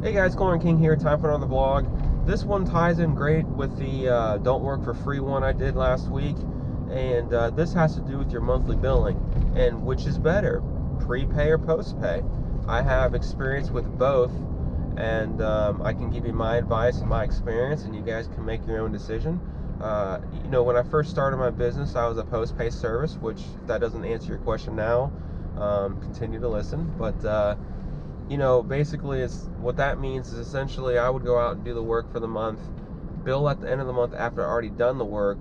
Hey guys, 𝐬𝐮 here. Time for another vlog. This one ties in great with the don't work for free one I did last week, and this has to do with your monthly billing and which is better, prepay or postpay. I have experience with both, and I can give you my advice and my experience, and you guys can make your own decision. You know, when I first started my business, I was a postpay service, which if that doesn't answer your question now, continue to listen. But you know, basically what that means is essentially I would go out and do the work for the month, bill at the end of the month after I've already done the work,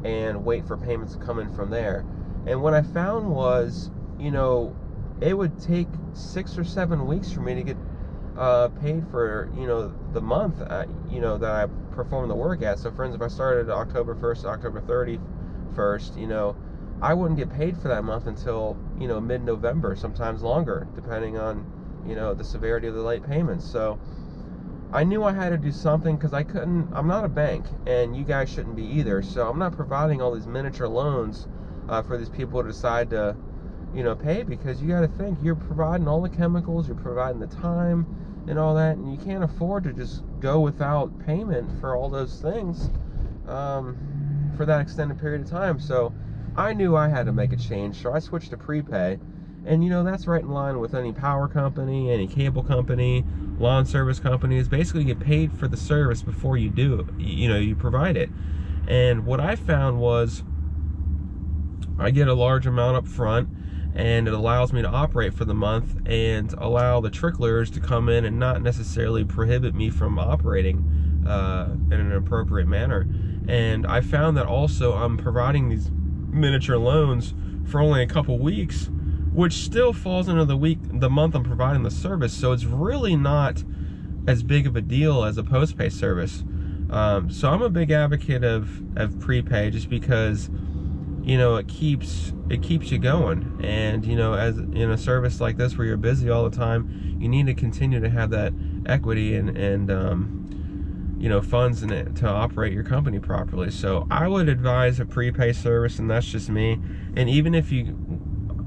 and wait for payments to come in from there. And what I found was, you know, it would take 6 or 7 weeks for me to get paid for, you know, the month, you know, that I performed the work at. So for instance, if I started October 1st, October 31st, you know, I wouldn't get paid for that month until, you know, mid-November, sometimes longer, depending on, you know, the severity of the late payments. So I knew I had to do something, because I'm not a bank, and you guys shouldn't be either. So I'm not providing all these miniature loans for these people to decide to, you know, pay, because you got to think, you're providing all the chemicals, you're providing the time and all that, and you can't afford to just go without payment for all those things for that extended period of time. So I knew I had to make a change, so I switched to prepay. And you know, that's right in line with any power company, any cable company, lawn service companies. Basically, you get paid for the service before you do, you know, you provide it. And what I found was I get a large amount up front, and it allows me to operate for the month and allow the tricklers to come in and not necessarily prohibit me from operating in an appropriate manner. And I found that also I'm providing these miniature loans for only a couple weeks, which still falls into the month I'm providing the service. So it's really not as big of a deal as a postpay service. So I'm a big advocate of prepay, just because, you know, it keeps you going. And you know, as in a service like this where you're busy all the time, you need to continue to have that equity and you know, funds in it to operate your company properly. So I would advise a prepay service, and that's just me. And even if you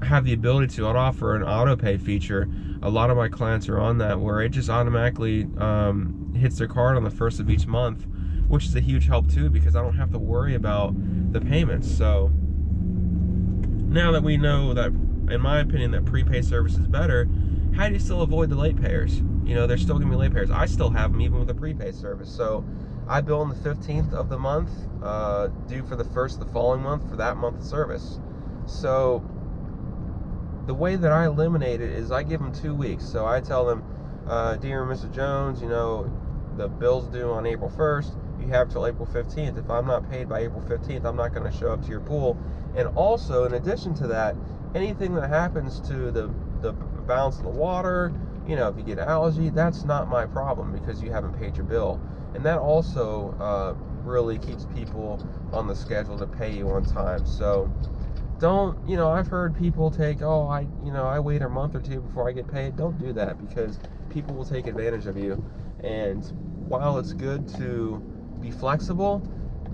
have the ability to offer an auto pay feature, a lot of my clients are on that, where it just automatically hits their card on the 1st of each month, which is a huge help too, because I don't have to worry about the payments. So now that we know that, in my opinion, that prepay service is better, how do you still avoid the late payers? You know, there's still gonna be late payers. I still have them even with a prepay service. So I bill on the 15th of the month, due for the 1st of the following month for that month of service. So the way that I eliminate it is I give them 2 weeks. So I tell them, dear Mr. Jones, you know, the bill's due on April 1st. You have till April 15th. If I'm not paid by April 15th, I'm not going to show up to your pool. And also, in addition to that, anything that happens to the balance of the water, you know, if you get algae, that's not my problem, because you haven't paid your bill. And that also really keeps people on the schedule to pay you on time. So don't, you know, I've heard people take, oh, I wait a month or two before I get paid. Don't do that, because people will take advantage of you. And while it's good to be flexible,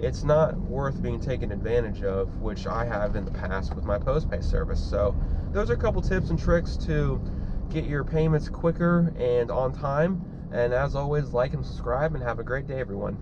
it's not worth being taken advantage of, which I have in the past with my postpay service. So those are a couple tips and tricks to get your payments quicker and on time. And as always, like and subscribe, and have a great day, everyone.